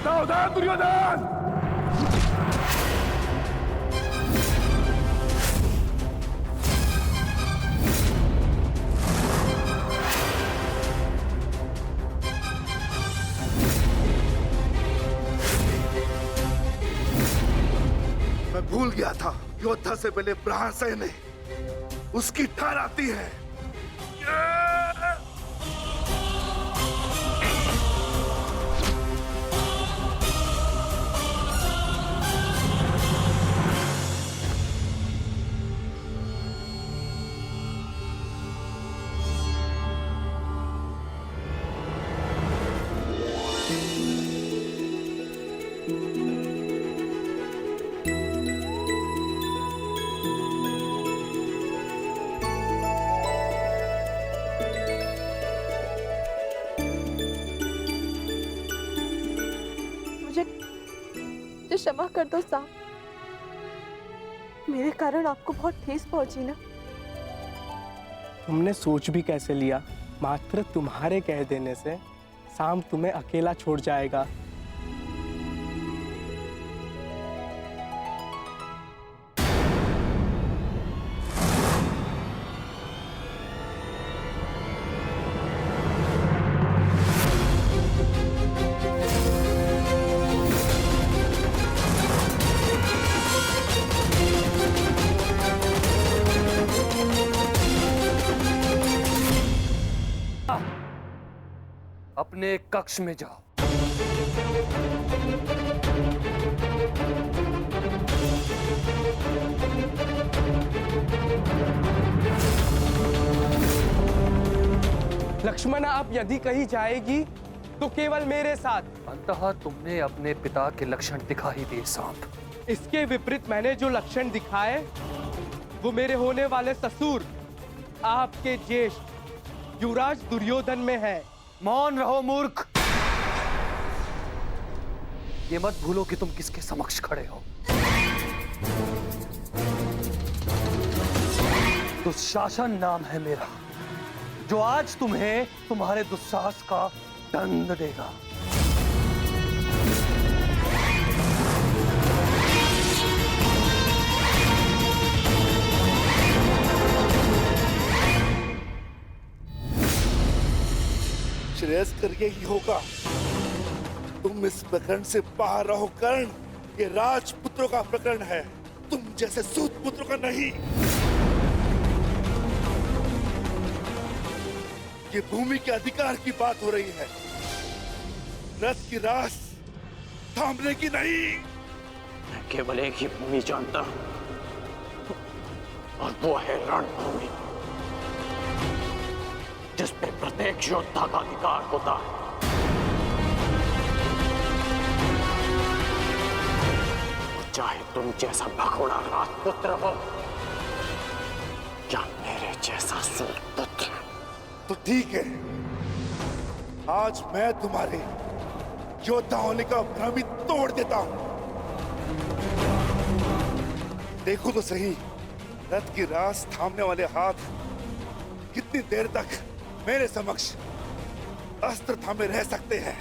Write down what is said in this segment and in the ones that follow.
सावधान दुर्योधन! मैं भूल गया था, योद्धा से पहले प्रहार सहने उसकी ठार आती है। क्षमा कर दो साहब, मेरे कारण आपको बहुत ठेस पहुंची ना। तुमने सोच भी कैसे लिया? मात्र तुम्हारे कह देने से शाम तुम्हें अकेला छोड़ जाएगा। अपने कक्ष में जाओ। लक्ष्मण, आप यदि कहीं जाएगी तो केवल मेरे साथ। अंततः तुमने अपने पिता के लक्षण दिखा ही दिए सांप। इसके विपरीत मैंने जो लक्षण दिखाए वो मेरे होने वाले ससुर, आपके ज्येष्ठ युवराज दुर्योधन में है। मौन रहो मूर्ख। ये मत भूलो कि तुम किसके समक्ष खड़े हो। दुशासन नाम है मेरा, जो आज तुम्हें तुम्हारे दुस्साहस का दंड देगा। श्रेयस्कर यही होगा, तुम इस प्रकरण से बाहर रहो कर्ण। ये राजपुत्रों का प्रकरण है, तुम जैसे सूत पुत्रों का नहीं। ये भूमि के अधिकार की बात हो रही है, रथ की रास थामने की नहीं। मैं केवल एक ही भूमि जानता हूं, और वो है रणभूमि, जिस पे प्रत्येक योद्धा का अधिकार होता है। चाहे तुम जैसा भगोड़ा राजपुत्र हो या मेरे जैसा सूत पुत्र। तो ठीक है, आज मैं तुम्हारे योद्धा होने का भ्रम ही तोड़ देता हूं। देखो तो सही, रथ की रास थामने वाले हाथ कितनी देर तक मेरे समक्ष अस्त्र थामे रह सकते हैं।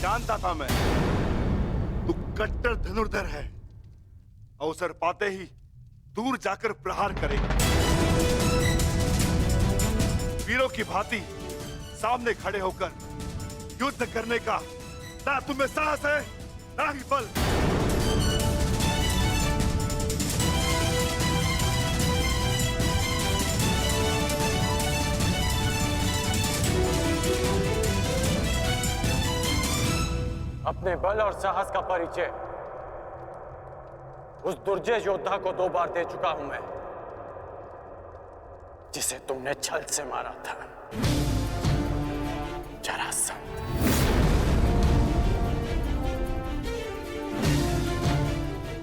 जानता था मैं, तू कट्टर धनुर्धर है। अवसर पाते ही दूर जाकर प्रहार करेगा। वीरों की भांति सामने खड़े होकर युद्ध करने का ना तुम्हें साहस है, ना ही बल। अपने बल और साहस का परिचय उस दुर्जय योद्धा को 2 बार दे चुका हूं मैं, जिसे तुमने छल से मारा था, जरासंध।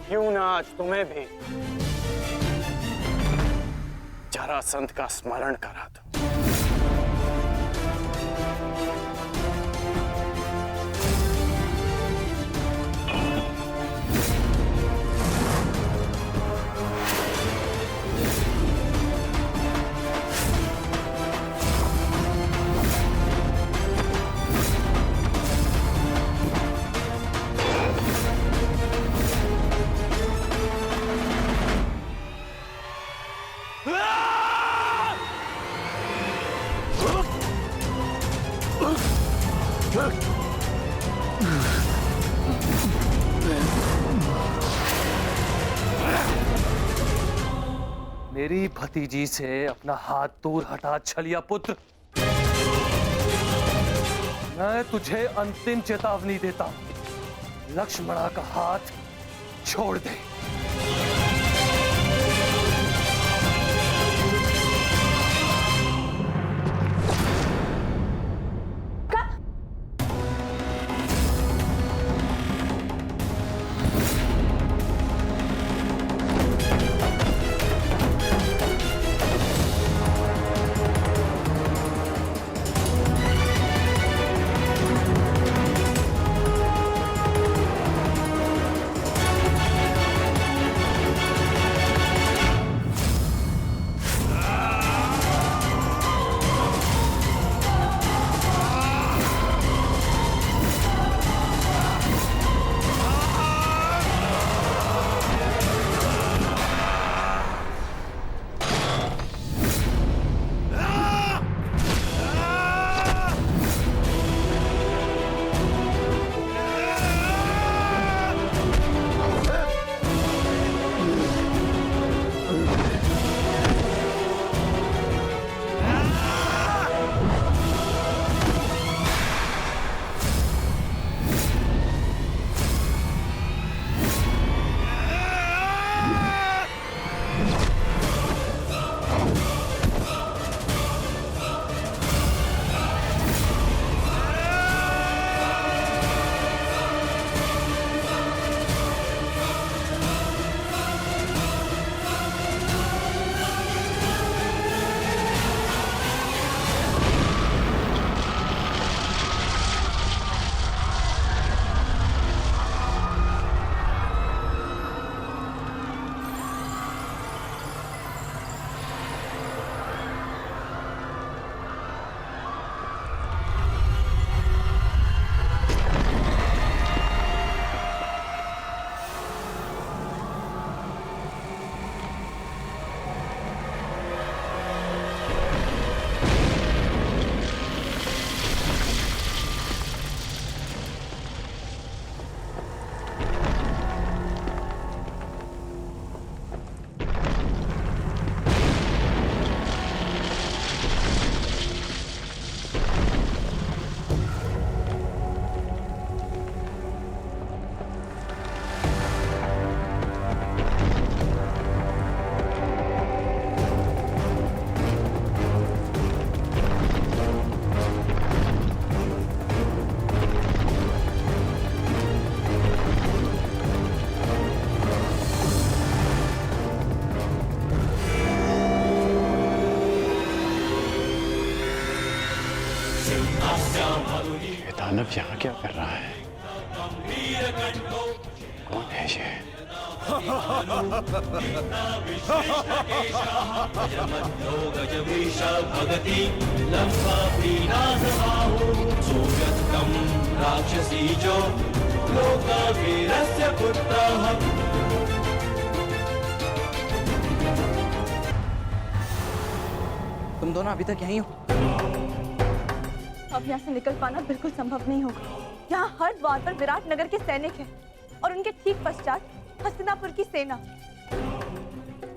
क्यों ना आज तुम्हें भी जरासंध का स्मरण करा दो। मेरी भतीजी से अपना हाथ दूर हटा छलिया पुत्र। मैं तुझे अंतिम चेतावनी देता हूं, लक्ष्मणा का हाथ छोड़ दे। दानव यहाँ क्या कर रहा है? कौन है ये? राक्षसी जो लोकावीरस्य पुत्रः। तुम दोनों अभी तक यहीं हो? अब यहाँ से निकल पाना बिल्कुल संभव नहीं होगा। यहाँ हर द्वार पर विराट नगर के सैनिक हैं और उनके ठीक पश्चात हस्तिनापुर की सेना।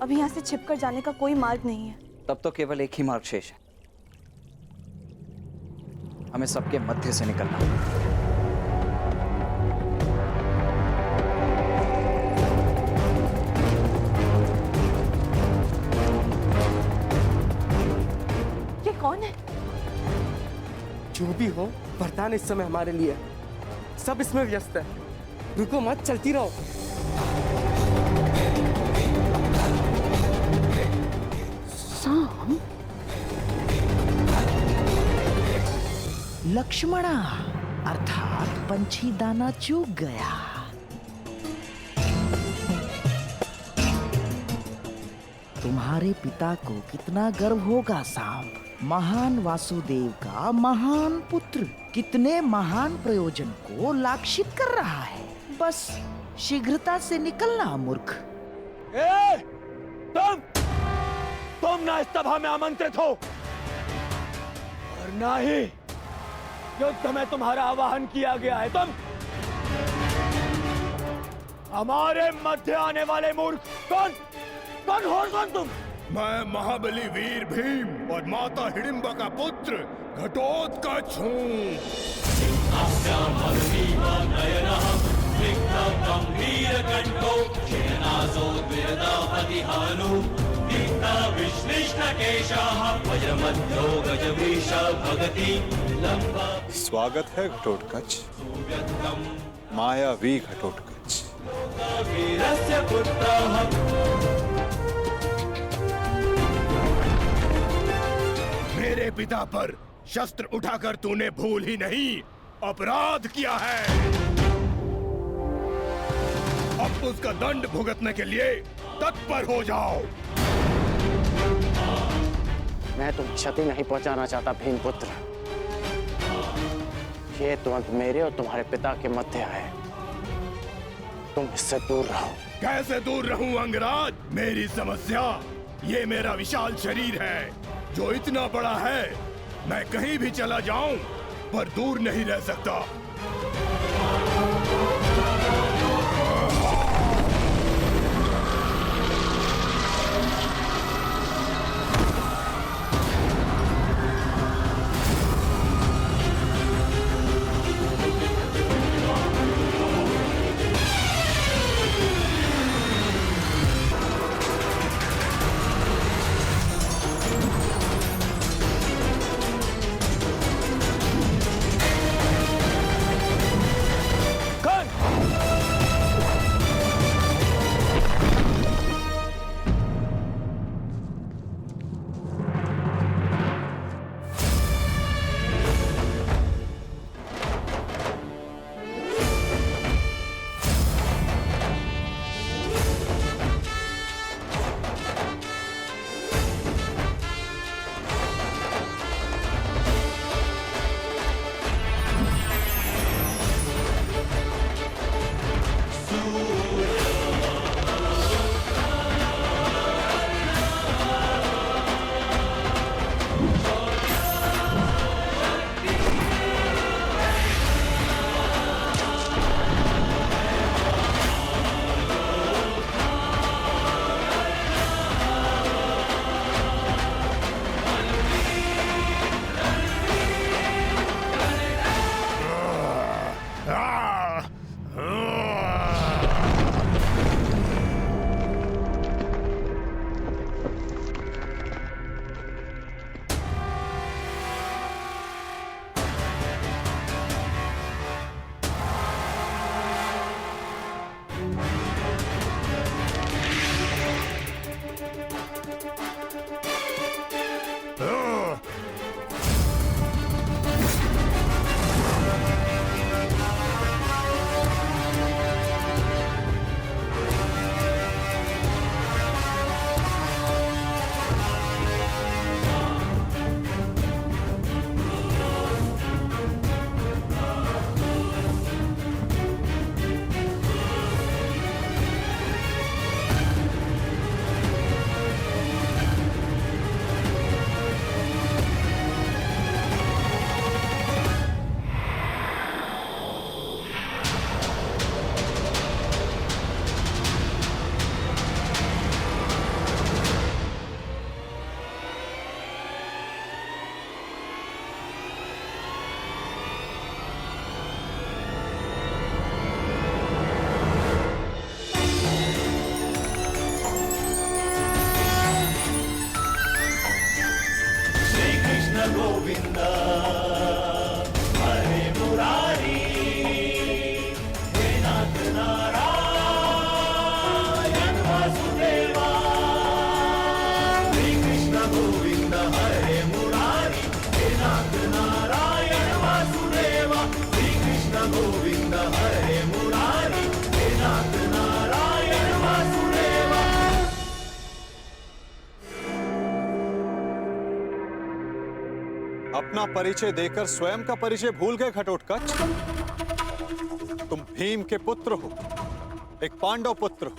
अभी यहाँ से छिपकर जाने का कोई मार्ग नहीं है। तब तो केवल एक ही मार्ग शेष है, हमें सबके मध्य से निकलना है। जो भी हो, वरदान इस समय हमारे लिए है। सब इसमें व्यस्त है। रुको मत, चलती रहो। साम, लक्ष्मणा अर्थात पंछी दाना चूक गया। तुम्हारे पिता को कितना गर्व होगा साम, महान वासुदेव का महान पुत्र कितने महान प्रयोजन को लाक्षित कर रहा है। बस शीघ्रता से निकलना मूर्ख। तुम ना इस सभा में आमंत्रित हो और ना ही युद्ध में तुम्हारा आवाहन किया गया है। तुम हमारे मध्य आने वाले मूर्ख कौन हो? कौन तुम? मैं महाबली वीर भीम और माता हिडिंबा का पुत्र घटोत्कच हूँ। गंभीरकण्ठो शयनासो द्विरदापतिहानु दीप्ताविश्लिष्टकेशाः वज्रमध्यो गजवीश भगति लम्बा। स्वागत है घटोत्कच, मायावी घटोत्कच। वीरस्य पुत्रः मेरे पिता पर शस्त्र उठाकर तूने भूल ही नहीं अपराध किया है। अब उसका दंड भुगतने के लिए तत्पर हो जाओ। मैं तुम क्षति नहीं पहुंचाना चाहता भीमपुत्र। ये तुरंत मेरे और तुम्हारे पिता के मध्य है। तुम इससे दूर रहो। कैसे दूर रहूं अंगराज? मेरी समस्या ये मेरा विशाल शरीर है जो इतना बड़ा है, मैं कहीं भी चला जाऊं पर दूर नहीं रह सकता। अपना परिचय देकर स्वयं का परिचय भूल गए घटोत्कच? तुम भीम के पुत्र हो, एक पांडव पुत्र हो,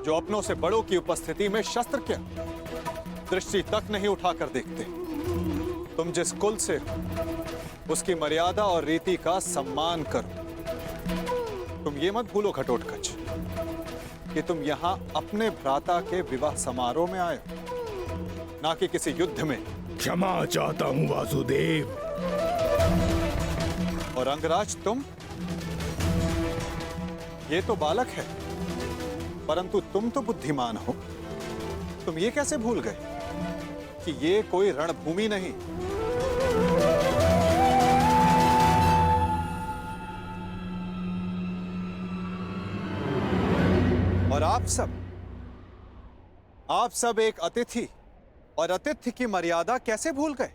जो अपनों से बड़ों की उपस्थिति में शस्त्र क्या दृष्टि तक नहीं उठाकर देखते। तुम जिस कुल से हो, उसकी मर्यादा और रीति का सम्मान करो। तुम ये मत भूलो घटोत्कच कि तुम यहां अपने भ्राता के विवाह समारोह में आए हो, ना कि किसी युद्ध में। क्षमा चाहता हूं वासुदेव। और अंगराज तुम, ये तो बालक है, परंतु तुम तो बुद्धिमान हो। तुम ये कैसे भूल गए कि ये कोई रणभूमि नहीं, और आप सब एक अतिथि और अतिथि की मर्यादा कैसे भूल गए?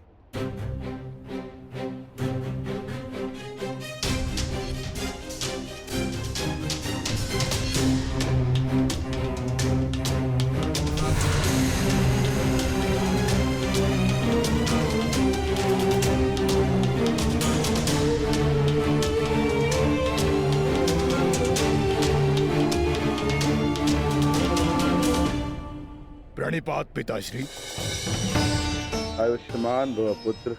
प्रणिपात पिताश्री। आयुष्मान भव पुत्र।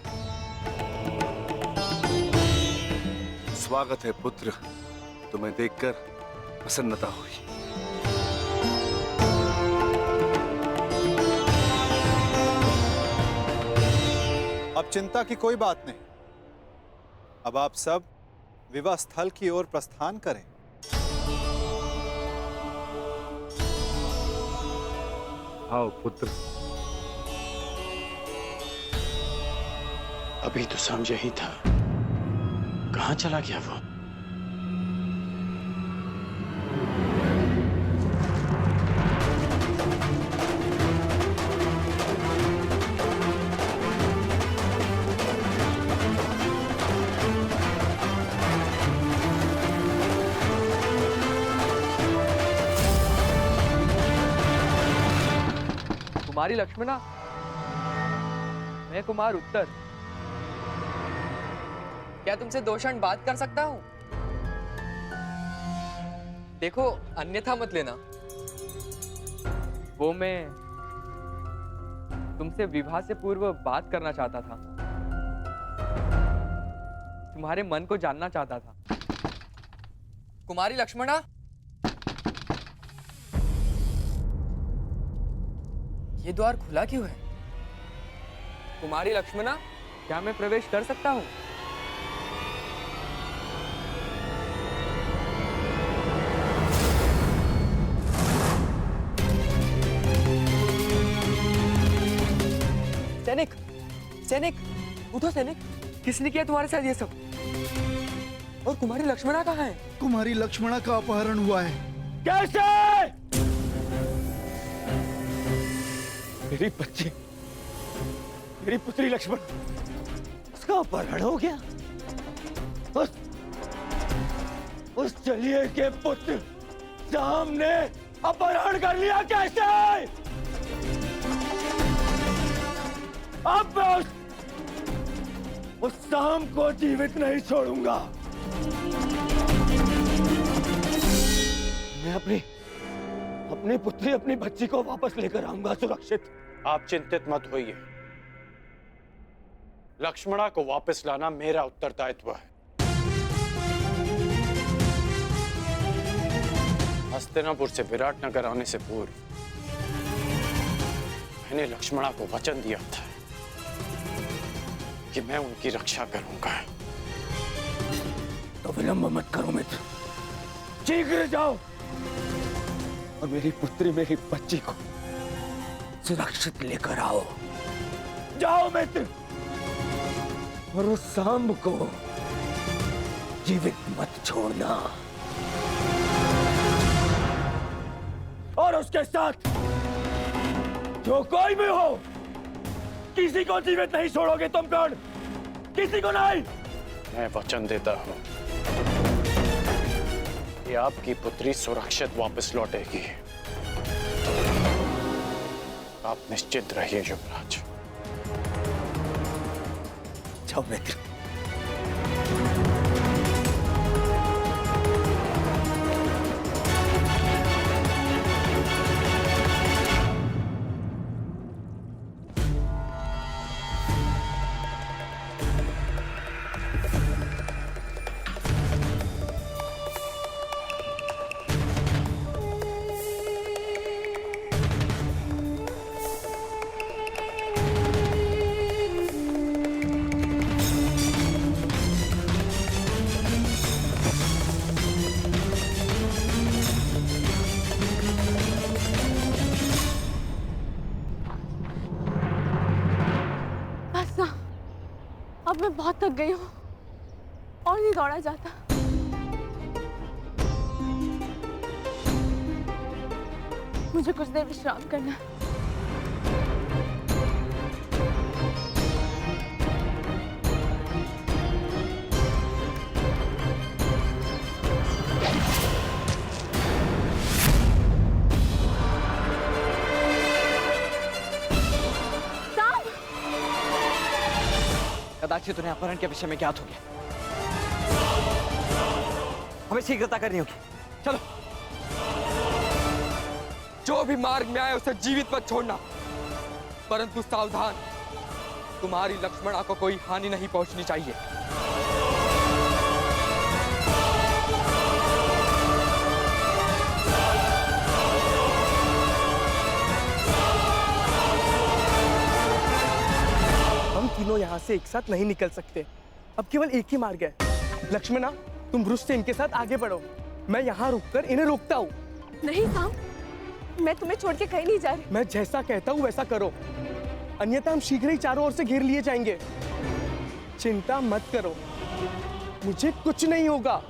स्वागत है पुत्र, तुम्हें देखकर प्रसन्नता हुई। अब चिंता की कोई बात नहीं। अब आप सब विवाह स्थल की ओर प्रस्थान करें। आओ पुत्र। अभी तो समझा ही था, कहां चला गया वो? कुमारी लक्ष्मणा, मैं कुमार उत्तर। क्या तुमसे 2 क्षण बात कर सकता हूं? देखो, अन्यथा मत लेना। वो मैं तुमसे विवाह से पूर्व बात करना चाहता था, तुम्हारे मन को जानना चाहता था। कुमारी लक्ष्मणा, ये द्वार खुला क्यों है? कुमारी लक्ष्मणा, क्या मैं प्रवेश कर सकता हूँ? सैनिक, सैनिक, उठो सैनिक। किसने किया तुम्हारे साथ ये सब? और कुमारी लक्ष्मणा कहाँ है? कुमारी लक्ष्मणा का अपहरण हुआ है। कैसे? मेरी बच्ची, मेरी पुत्री लक्ष्मण, उसका अपहरण हो गया। उस चलिए के पुत्र सामने अपहरण कर लिया। कैसे? अब मैं उस शाम को जीवित नहीं छोड़ूंगा। मैं अपनी पुत्री, अपनी बच्ची को वापस लेकर आऊंगा सुरक्षित। आप चिंतित मत होइए, लक्ष्मणा को वापस लाना मेरा उत्तरदायित्व है। हस्तिनापुर से विराटनगर आने से पूर्व मैंने लक्ष्मणा को वचन दिया था कि मैं उनकी रक्षा करूंगा। तो विलंब मत करो मित्र, शीघ्र जाओ और मेरी पुत्री, मेरी बच्ची को सुरक्षित लेकर आओ। जाओ मित्र, और उस सांब को जीवित मत छोड़ना। और उसके साथ जो कोई भी हो, किसी को जीवित नहीं छोड़ोगे तुम। कौन? किसी को नहीं। मैं वचन देता हूं कि आपकी पुत्री सुरक्षित वापस लौटेगी। आप निश्चित रहिए युवराज। जाओ मित्र। बस ना, अब मैं बहुत थक गई हूँ और नहीं दौड़ा जाता। मुझे कुछ देर विश्राम करना है। कदाचित उन्हें अपहरण के विषय में ज्ञात हो गया। हमें शीघ्रता करनी होगी। चलो। जो भी मार्ग में आए उसे जीवित मत छोड़ना, परंतु सावधान, तुम्हारी लक्ष्मणा को कोई हानि नहीं पहुंचनी चाहिए। हम तीनों यहाँ से एक साथ नहीं निकल सकते। अब केवल एक ही मार्ग है। लक्ष्मणा, तुम ब्रुश से इनके साथ आगे बढ़ो, मैं यहाँ रुककर इन्हें रोकता हूँ। नहीं साम, मैं तुम्हें छोड़ के कहीं नहीं जा रही। मैं जैसा कहता हूँ वैसा करो, अन्यथा हम शीघ्र ही चारों ओर से घेर लिए जाएंगे। चिंता मत करो, मुझे कुछ नहीं होगा।